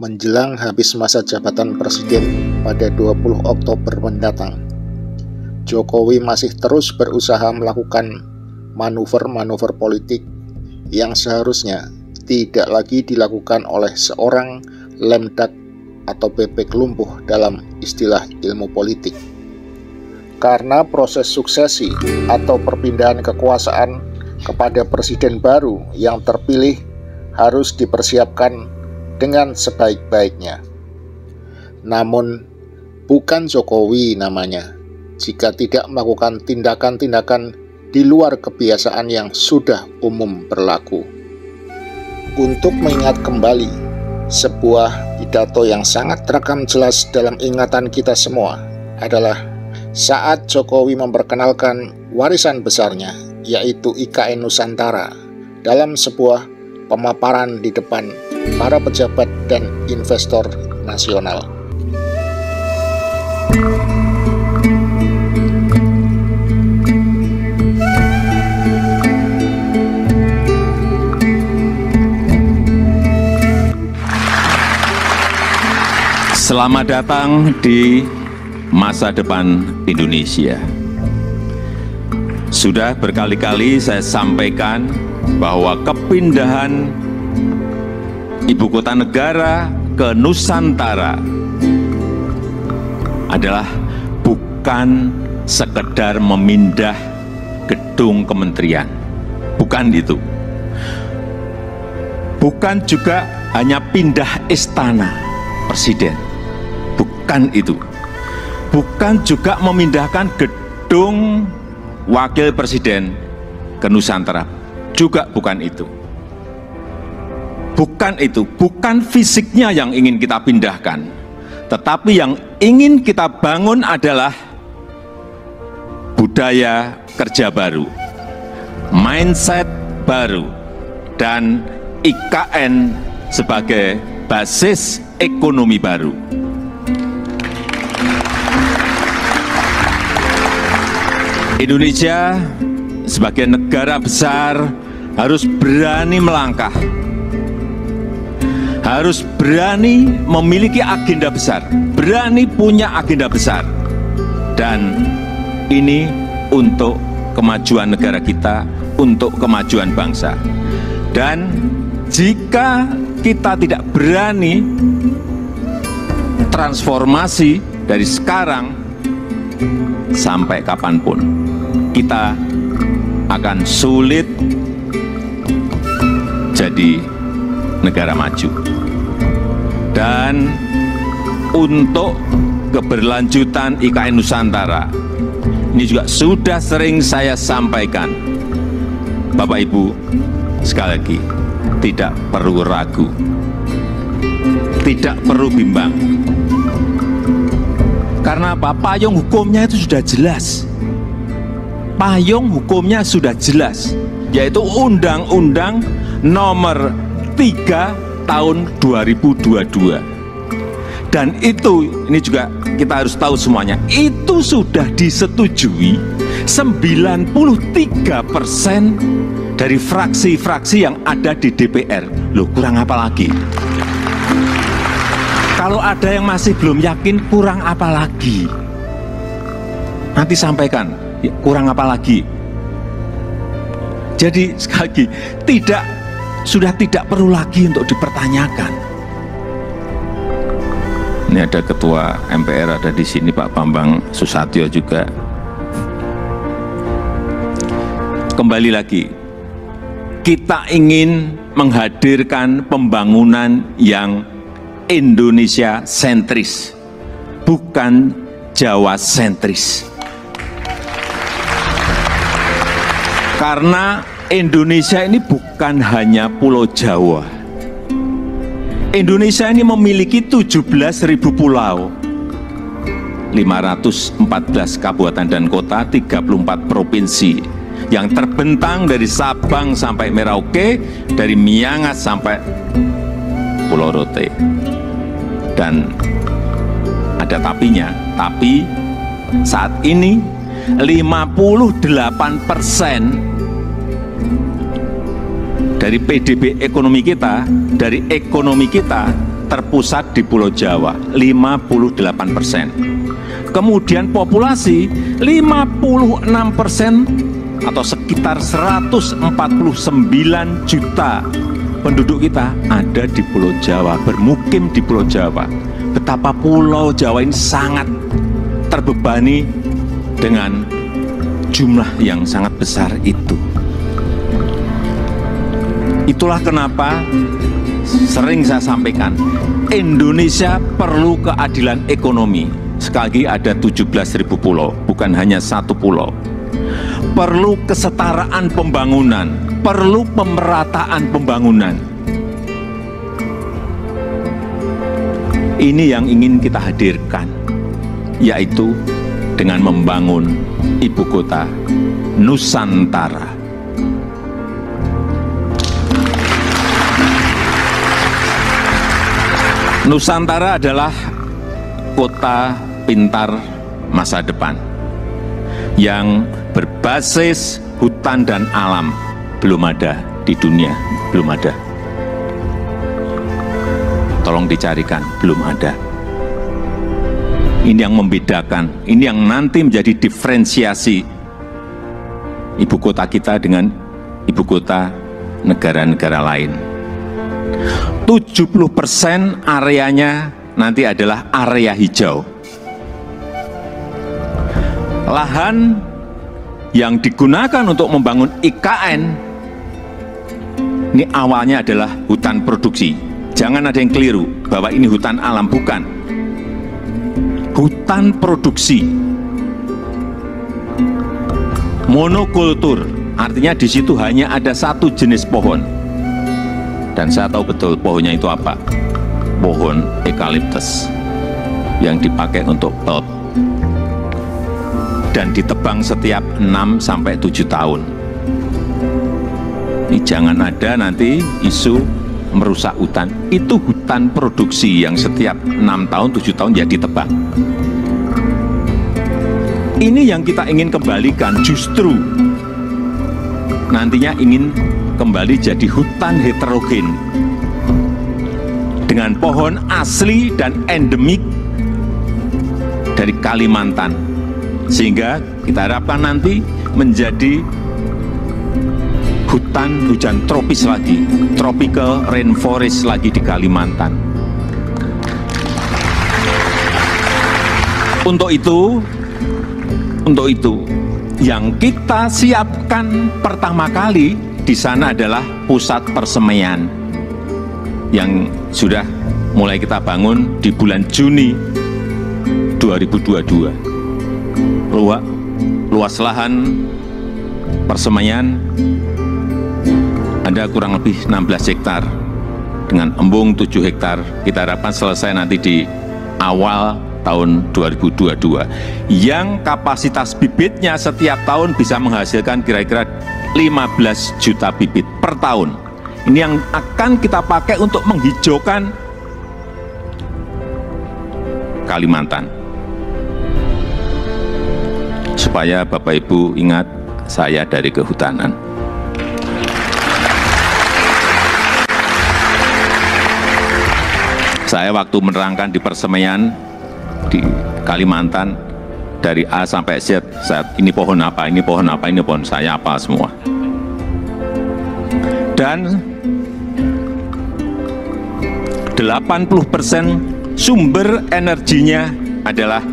menjelang habis masa jabatan Presiden pada 20 Oktober mendatang, Jokowi masih terus berusaha melakukan manuver-manuver politik yang seharusnya tidak lagi dilakukan oleh seorang lemdak atau bebek lumpuh dalam istilah ilmu politik. Karena proses suksesi atau perpindahan kekuasaan kepada presiden baru yang terpilih harus dipersiapkan dengan sebaik-baiknya. Namun, bukan Jokowi namanya jika tidak melakukan tindakan-tindakan di luar kebiasaan yang sudah umum berlaku. Untuk mengingat kembali sebuah pidato yang sangat terekam jelas dalam ingatan kita semua adalah saat Jokowi memperkenalkan warisan besarnya, yaitu IKN Nusantara, dalam sebuah pemaparan di depan para pejabat dan investor nasional. Selamat datang di masa depan Indonesia. Sudah berkali-kali saya sampaikan bahwa kepindahan ibu kota negara ke Nusantara adalah bukan sekedar memindah gedung kementerian. Bukan itu. Bukan juga hanya pindah istana presiden. Bukan itu. Bukan juga memindahkan gedung wakil presiden ke Nusantara. Juga bukan itu. Bukan itu. Bukan fisiknya yang ingin kita pindahkan. Tetapi yang ingin kita bangun adalah budaya kerja baru, mindset baru, dan IKN sebagai basis ekonomi baru. Indonesia sebagai negara besar harus berani melangkah, harus berani memiliki agenda besar, berani punya agenda besar, dan ini untuk kemajuan negara kita, untuk kemajuan bangsa. Dan jika kita tidak berani transformasi dari sekarang sampai kapanpun, kita akan sulit jadi negara maju. Dan untuk keberlanjutan IKN Nusantara, ini juga sudah sering saya sampaikan, Bapak Ibu, sekali lagi, tidak perlu ragu, tidak perlu bimbang. Karena apa? Payung hukumnya itu sudah jelas. Payung hukumnya sudah jelas, yaitu Undang-Undang Nomor 3 Tahun 2022. Dan itu, ini juga kita harus tahu semuanya, itu sudah disetujui 93% dari fraksi-fraksi yang ada di DPR. Loh, kurang apa lagi? Kalau ada yang masih belum yakin, kurang apa lagi? Nanti sampaikan, ya, kurang apa lagi? Jadi sekali lagi, sudah tidak perlu lagi untuk dipertanyakan. Ini ada Ketua MPR ada di sini, Pak Bambang Susatyo juga. Kembali lagi, kita ingin menghadirkan pembangunan yang Indonesia sentris, bukan Jawa sentris. Karena Indonesia ini bukan hanya Pulau Jawa. Indonesia ini memiliki 17.000 pulau, 514 kabupaten dan kota, 34 provinsi yang terbentang dari Sabang sampai Merauke, dari Miangas sampai Pulau Rote. Dan ada tapinya, tapi saat ini 58% dari PDB ekonomi kita, dari ekonomi kita terpusat di Pulau Jawa, 58%. Kemudian populasi 56% atau sekitar 149 juta penduduk kita ada di Pulau Jawa, bermukim di Pulau Jawa. Betapa Pulau Jawa ini sangat terbebani dengan jumlah yang sangat besar itu. Itulah kenapa sering saya sampaikan, Indonesia perlu keadilan ekonomi. Sekali lagi ada 17.000 pulau, bukan hanya satu pulau. Perlu kesetaraan pembangunan, perlu pemerataan pembangunan. Ini yang ingin kita hadirkan, yaitu dengan membangun ibu kota Nusantara. Nusantara adalah kota pintar masa depan yang berbasis hutan dan alam. Belum ada di dunia, belum ada. Tolong dicarikan, belum ada. Ini yang membedakan, ini yang nanti menjadi diferensiasi ibu kota kita dengan ibu kota negara-negara lain. 70% areanya nanti adalah area hijau. Lahan yang digunakan untuk membangun IKN ini awalnya adalah hutan produksi. Jangan ada yang keliru bahwa ini hutan alam, bukan. Hutan produksi. Monokultur, artinya di situ hanya ada satu jenis pohon. Dan saya tahu betul pohonnya itu apa. Pohon eukaliptus yang dipakai untuk pulp. Dan ditebang setiap 6-7 tahun. Ini jangan ada nanti isu merusak hutan. Itu hutan produksi yang setiap 6 tahun, 7 tahun ya ditebang. Ini yang kita ingin kembalikan, justru nantinya ingin kembali jadi hutan heterogen dengan pohon asli dan endemik dari Kalimantan, sehingga kita harapkan nanti menjadi hutan hujan tropis lagi, tropical rainforest lagi di Kalimantan. Untuk itu yang kita siapkan pertama kali di sana adalah pusat persemaian yang sudah mulai kita bangun di bulan Juni 2022. Luas lahan persemaian ada kurang lebih 16 hektar dengan embung 7 hektar. Kita harapkan selesai nanti di awal tahun 2022 yang kapasitas bibitnya setiap tahun bisa menghasilkan kira-kira 15 juta bibit per tahun. Ini yang akan kita pakai untuk menghijaukan Kalimantan. Supaya Bapak Ibu ingat, saya dari kehutanan. Saya waktu menerangkan di persemaian di Kalimantan, dari A sampai Z, ini pohon apa, ini pohon apa, ini pohon saya apa semua. Dan 80% sumber energinya adalah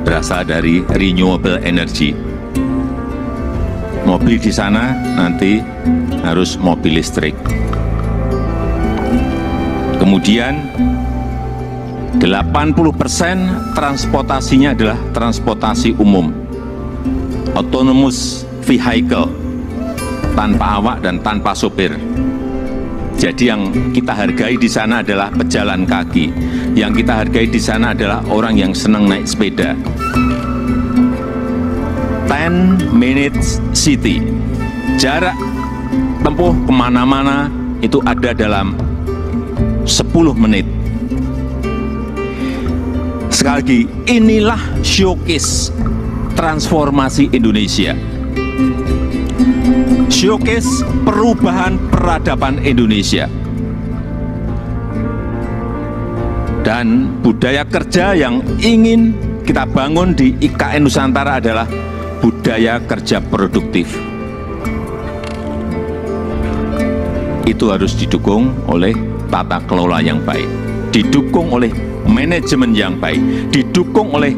berasal dari renewable energy. Mobil di sana nanti harus mobil listrik. Kemudian 80% transportasinya adalah transportasi umum, autonomous vehicle, tanpa awak dan tanpa sopir. Jadi yang kita hargai di sana adalah pejalan kaki, yang kita hargai di sana adalah orang yang senang naik sepeda. 10 minutes city, jarak tempuh kemana-mana itu ada dalam 10 menit. Sekali lagi, inilah showcase transformasi Indonesia. Showcase perubahan peradaban Indonesia. Dan budaya kerja yang ingin kita bangun di IKN Nusantara adalah budaya kerja produktif. Itu harus didukung oleh tata kelola yang baik, didukung oleh manajemen yang baik, didukung oleh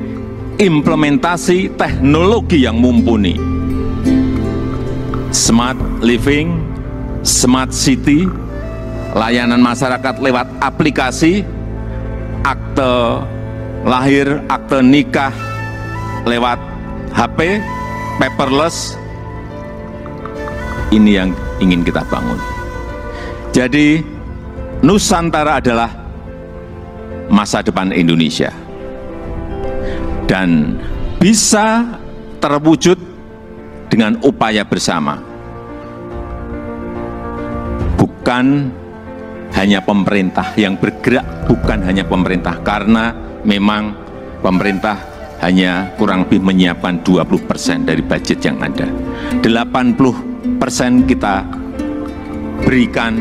implementasi teknologi yang mumpuni. Smart living, smart city, layanan masyarakat lewat aplikasi, akte lahir, akte nikah lewat HP, paperless. Ini yang ingin kita bangun. Jadi Nusantara adalah masa depan Indonesia dan bisa terwujud dengan upaya bersama. Bukan hanya pemerintah yang bergerak, bukan hanya pemerintah, karena memang pemerintah hanya kurang lebih menyiapkan 20% dari budget yang ada. 80% kita berikan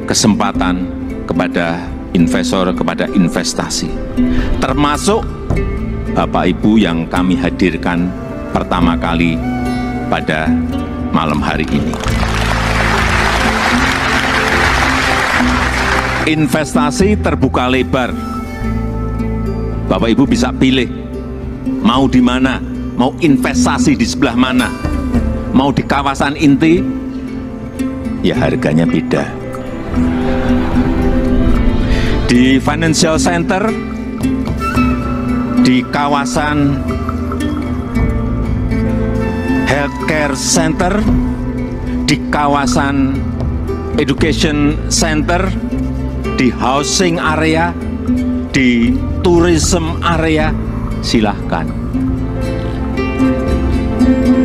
kesempatan kepada investor, kepada investasi. Termasuk Bapak Ibu yang kami hadirkan pertama kali pada malam hari ini. Investasi terbuka lebar. Bapak Ibu bisa pilih mau di mana, mau investasi di sebelah mana. Mau di kawasan inti, ya harganya beda. Di financial center, di kawasan healthcare center, di kawasan education center, di housing area, di tourism area, silahkan.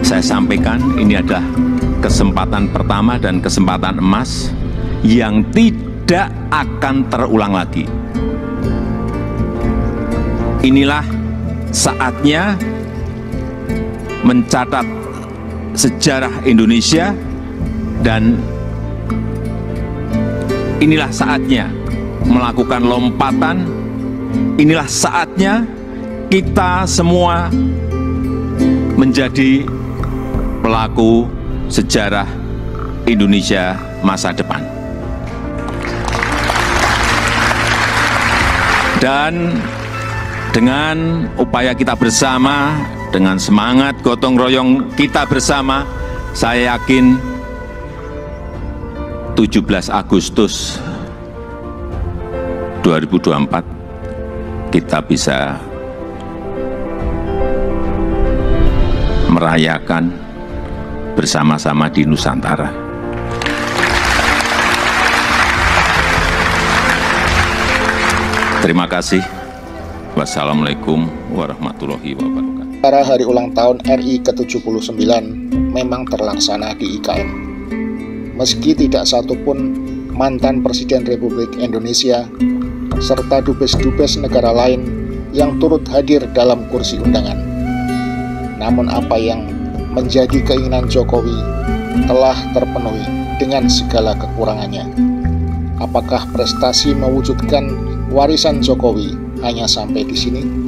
Saya sampaikan ini adalah kesempatan pertama dan kesempatan emas yang tidak akan terulang lagi. Inilah saatnya mencatat sejarah Indonesia dan inilah saatnya melakukan lompatan. Inilah saatnya kita semua menjadi pelaku sejarah Indonesia masa depan. Dan dengan upaya kita bersama, dengan semangat gotong royong kita bersama, saya yakin 17 Agustus 2024 kita bisa merayakan bersama-sama di Nusantara. Terima kasih. Wassalamualaikum warahmatullahi wabarakatuh. Acara hari ulang tahun RI ke-79 memang terlaksana di IKN. Meski tidak satupun mantan Presiden Republik Indonesia serta dubes-dubes negara lain yang turut hadir dalam kursi undangan. Namun apa yang menjadi keinginan Jokowi telah terpenuhi dengan segala kekurangannya. Apakah prestasi mewujudkan warisan Jokowi hanya sampai di sini?